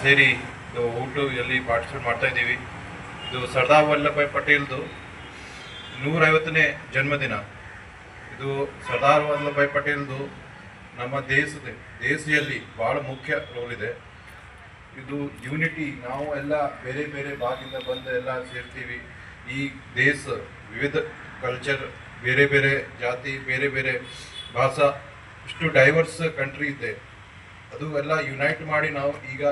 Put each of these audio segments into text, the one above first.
ಸೇರಿ ಇದು ಊಟದಲ್ಲಿ ಪಾರ್ಟಿಸಿಪೇಟ್ ಮಾಡ್ತಾ ಇದ್ದೀವಿ. ಇದು ಸರ್ದಾರ್ ವಲ್ಲಭಭಾಯ್ ಪಟೇಲ್ದು 150ನೇ ಜನ್ಮದಿನ. ಇದು ಸರ್ದಾರ್ ವಲ್ಲಭಭಾಯ್ ಪಟೇಲ್ದು ನಮ್ಮ ದೇಶದಲ್ಲಿ ಭಾಳ ಮುಖ್ಯ ರೋಲ್ ಇದೆ. ಇದು ಯೂನಿಟಿ, ನಾವು ಎಲ್ಲ ಬೇರೆ ಬೇರೆ ಭಾಗದಿಂದ ಬಂದು ಎಲ್ಲ ಸೇರ್ತೀವಿ. ಈ ದೇಶ ವಿವಿಧ ಕಲ್ಚರ್, ಬೇರೆ ಬೇರೆ ಜಾತಿ, ಬೇರೆ ಬೇರೆ ಭಾಷಾ, ಇಷ್ಟು ಡೈವರ್ಸ್ ಕಂಟ್ರಿ ಇದೆ. ಅದು ಎಲ್ಲ ಯುನೈಟ್ ಮಾಡಿ ನಾವು ಈಗ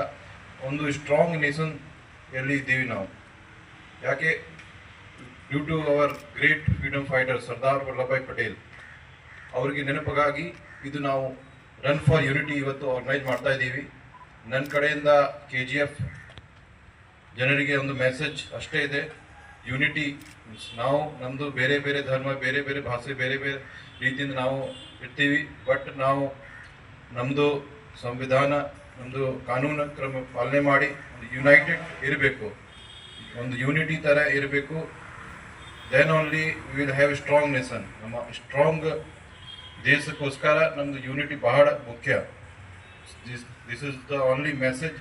ಒಂದು ಸ್ಟ್ರಾಂಗ್ ನೇಷನ್ ಎಲ್ಲಿ ಇದ್ದೀವಿ ನಾವು. ಯಾಕೆ? Due to our great freedom fighter Sardar Vallabhbhai Patel ಅವರಿಗೆ ನೆನಪಿಗಾಗಿ ಇದು ನಾವು ರನ್ ಫಾರ್ ಯೂನಿಟಿ ಇವತ್ತು ಆರ್ಗನೈಸ್ ಮಾಡ್ತಾ ಇದ್ದೀವಿ. ನನ್ನ ಕಡೆಯಿಂದ KGF ಜನರಿಗೆ ಒಂದು ಮೆಸೇಜ್ ಅಷ್ಟೇ ಇದೆ. ಯೂನಿಟಿ ನಾವು ನಮ್ಮದು ಬೇರೆ ಬೇರೆ ಧರ್ಮ, ಬೇರೆ ಬೇರೆ ಭಾಷೆ, ಬೇರೆ ಬೇರೆ ರೀತಿಯಿಂದ ನಾವು ಇರ್ತೀವಿ. ಬಟ್ ನಾವು ನಮ್ಮದು ಸಂವಿಧಾನ, ನಮ್ಮದು ಕಾನೂನು ಕ್ರಮ ಪಾಲನೆ ಮಾಡಿ ಒಂದು ಯುನೈಟೆಡ್ ಇರಬೇಕು, ಒಂದು ಯೂನಿಟಿ ಥರ ಇರಬೇಕು. Then only we will have a strong nation. ನಮ್ಮ ಸ್ಟ್ರಾಂಗ್ ದೇಶಕ್ಕೋಸ್ಕರ ನಮ್ಮದು ಯೂನಿಟಿ ಬಹಳ ಮುಖ್ಯ. This is the only message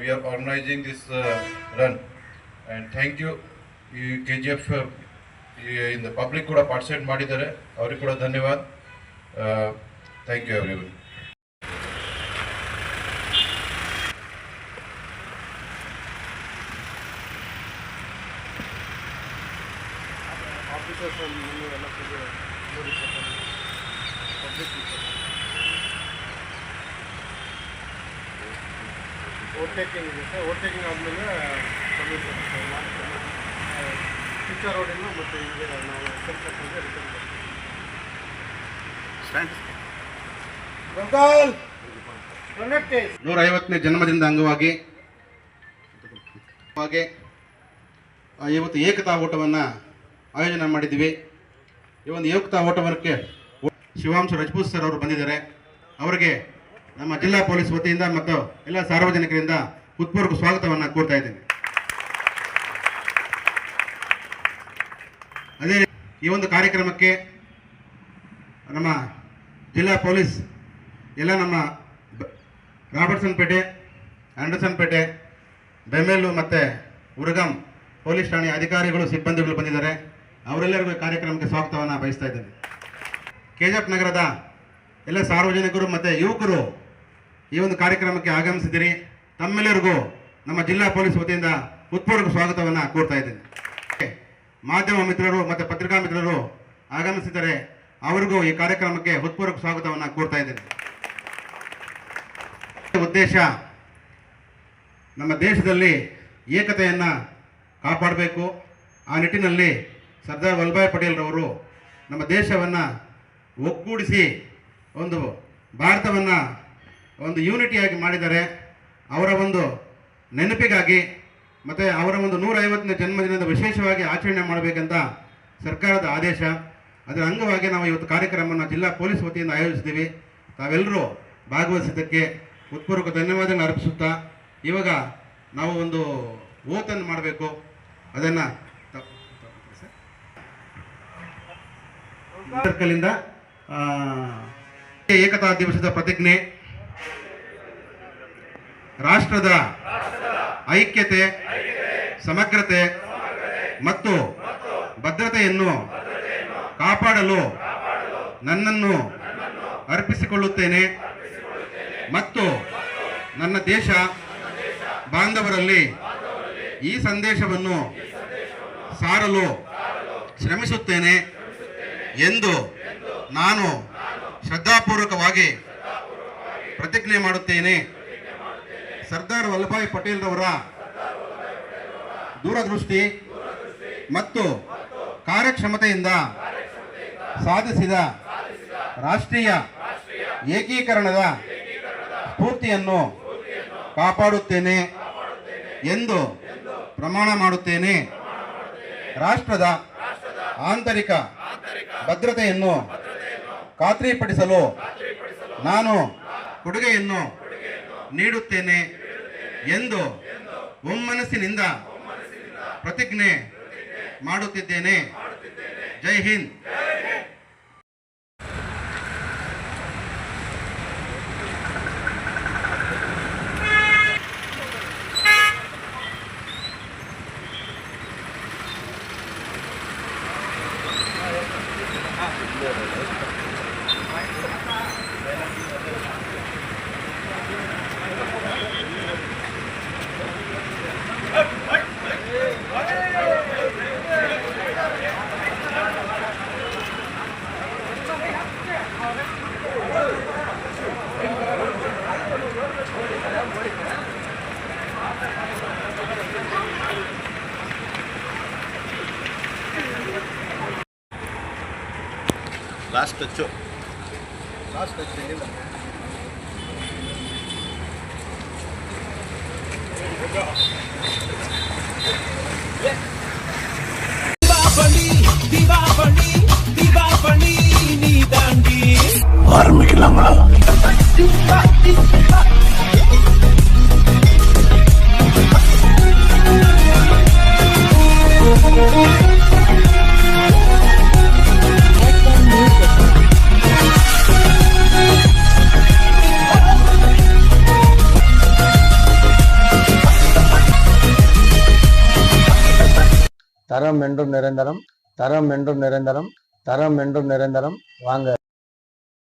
we are organising this run. And thank you. ಈ KGF ಇಂದ ಪಬ್ಲಿಕ್ ಕೂಡ ಪಾರ್ಟಿಸಿಪೇಟ್ ಮಾಡಿದ್ದಾರೆ, ಅವ್ರಿಗೆ ಕೂಡ ಧನ್ಯವಾದ. Thank you everyone. ಓವರ್ಟೇಕಿಂಗ್ ಇದೆ ಸರ್. ಓವರ್ಟೇಕಿಂಗ್ ಆದಮೇಲೆ ಫ್ಯೂಚರ್ ರೋಡಿಂದ ಮತ್ತು ಈಗ ನಾವು ರಿಟರ್ನ್ 150ನೇ ಜನ್ಮದಿನದ ಅಂಗವಾಗಿ ಇವತ್ತು ಏಕತಾ ಓಟವನ್ನು ಆಯೋಜನೆ ಮಾಡಿದ್ದೀವಿ. ಈ ಒಂದು ಏಕತಾ ಓಟಕ್ಕೆ ಶಿವಾಂಶು ರಜಪೂತ್ ಸರ್ ಅವರು ಬಂದಿದ್ದಾರೆ. ಅವರಿಗೆ ನಮ್ಮ ಜಿಲ್ಲಾ ಪೊಲೀಸ್ ವತಿಯಿಂದ ಮತ್ತು ಎಲ್ಲ ಸಾರ್ವಜನಿಕರಿಂದ ಹೃತ್ಪೂರ್ವಕ ಸ್ವಾಗತವನ್ನು ಕೋರ್ತಾ ಇದ್ದೇನೆ. ಅದೇ ಈ ಒಂದು ಕಾರ್ಯಕ್ರಮಕ್ಕೆ ನಮ್ಮ ಜಿಲ್ಲಾ ಪೊಲೀಸ್ ಎಲ್ಲ ನಮ್ಮ ರಾಬರ್ಟ್ಸನ್ ಪೇಟೆ, ಆಂಡರ್ಸನ್ ಪೇಟೆ, ಬೆಮ್ಮೆಲ್ಲು ಮತ್ತು ಉರಗಂ ಪೊಲೀಸ್ ಠಾಣೆಯ ಅಧಿಕಾರಿಗಳು, ಸಿಬ್ಬಂದಿಗಳು ಬಂದಿದ್ದಾರೆ. ಅವರೆಲ್ಲರಿಗೂ ಈ ಕಾರ್ಯಕ್ರಮಕ್ಕೆ ಸ್ವಾಗತವನ್ನು ಬಯಸ್ತಾ ಇದ್ದೇನೆ. KGF ನಗರದ ಎಲ್ಲ ಸಾರ್ವಜನಿಕರು ಮತ್ತು ಯುವಕರು ಈ ಒಂದು ಕಾರ್ಯಕ್ರಮಕ್ಕೆ ಆಗಮಿಸಿದ್ದೀರಿ. ತಮ್ಮೆಲ್ಲರಿಗೂ ನಮ್ಮ ಜಿಲ್ಲಾ ಪೊಲೀಸ್ ವತಿಯಿಂದ ಹೃತ್ಪೂರ್ವಕ ಸ್ವಾಗತವನ್ನು ಕೋರ್ತಾ ಇದ್ದೇನೆ. ಮಾಧ್ಯಮ ಮಿತ್ರರು ಮತ್ತು ಪತ್ರಿಕಾ ಮಿತ್ರರು ಆಗಮಿಸಿದರೆ ಅವರಿಗೂ ಈ ಕಾರ್ಯಕ್ರಮಕ್ಕೆ ಹೃತ್ಪೂರ್ವಕ ಸ್ವಾಗತವನ್ನು ಕೋರ್ತಾ ಇದ್ದೇನೆ. ಉದ್ದೇಶ ನಮ್ಮ ದೇಶದಲ್ಲಿ ಏಕತೆಯನ್ನು ಕಾಪಾಡಬೇಕು. ಆ ನಿಟ್ಟಿನಲ್ಲಿ ಸರ್ದಾರ್ ವಲ್ಲಭಭಾಯ್ ಪಟೇಲ್ರವರು ನಮ್ಮ ದೇಶವನ್ನು ಒಗ್ಗೂಡಿಸಿ ಒಂದು ಭಾರತವನ್ನು ಒಂದು ಯೂನಿಟಿಯಾಗಿ ಮಾಡಿದ್ದಾರೆ. ಅವರ ಒಂದು ನೆನಪಿಗಾಗಿ ಮತ್ತು ಅವರ ಒಂದು 150ನೇ ಜನ್ಮದಿನದ ವಿಶೇಷವಾಗಿ ಆಚರಣೆ ಮಾಡಬೇಕಂತ ಸರ್ಕಾರದ ಆದೇಶ. ಅದರ ಅಂಗವಾಗಿ ನಾವು ಇವತ್ತು ಕಾರ್ಯಕ್ರಮವನ್ನು ಜಿಲ್ಲಾ ಪೊಲೀಸ್ ವತಿಯಿಂದ ಆಯೋಜಿಸಿದ್ದೀವಿ. ತಾವೆಲ್ಲರೂ ಭಾಗವಹಿಸಿದ್ದಕ್ಕೆ ಹೃತ್ಪೂರ್ವಕ ಧನ್ಯವಾದಗಳನ್ನು ಅರ್ಪಿಸುತ್ತಾ, ಇವಾಗ ನಾವು ಒಂದು ಓತನ್ನು ಮಾಡಬೇಕು. ಅದನ್ನು ಸರ್ಕಲಿಂದ ಏಕತಾ ದಿವಸದ ಪ್ರತಿಜ್ಞೆ, ರಾಷ್ಟ್ರದ ಐಕ್ಯತೆ, ಸಮಗ್ರತೆ ಮತ್ತು ಭದ್ರತೆಯನ್ನು ಕಾಪಾಡಲು ನನ್ನನ್ನು ಅರ್ಪಿಸಿಕೊಳ್ಳುತ್ತೇನೆ ಮತ್ತು ನನ್ನ ದೇಶ ಬಾಂಧವರಲ್ಲಿ ಈ ಸಂದೇಶವನ್ನು ಸಾರಲು ಶ್ರಮಿಸುತ್ತೇನೆ ಎಂದು ನಾನು ಶ್ರದ್ಧಾಪೂರ್ವಕವಾಗಿ ಪ್ರತಿಜ್ಞೆ ಮಾಡುತ್ತೇನೆ. ಸರ್ದಾರ್ ವಲ್ಲಭಭಾಯ್ ಪಟೇಲ್ರವರ ದೂರದೃಷ್ಟಿ ಮತ್ತು ಕಾರ್ಯಕ್ಷಮತೆಯಿಂದ ಸಾಧಿಸಿದ ರಾಷ್ಟ್ರೀಯ ಏಕೀಕರಣದ ಸ್ಫೂರ್ತಿಯನ್ನು ಕಾಪಾಡುತ್ತೇನೆ ಎಂದು ಪ್ರಮಾಣ ಮಾಡುತ್ತೇನೆ. ರಾಷ್ಟ್ರದ ಆಂತರಿಕ ಭದ್ರತೆಯನ್ನು ಖಾತ್ರಿಪಡಿಸಲು ನಾನು ಕೊಡುಗೆಯನ್ನು ನೀಡುತ್ತೇನೆ ಎಂದು ಒಮ್ಮನಸ್ಸಿನಿಂದ ಪ್ರತಿಜ್ಞೆ ಮಾಡುತ್ತಿದ್ದೇನೆ. Jai Hind. Last touch. Last ಇಲ್ಲ ஆரம்பிக்கலாங்களா? தரம் என்றும் நிரந்தரம், தரம் என்றும் நிரந்தரம், தரம் என்றும் நிரந்தரம். வாங்க.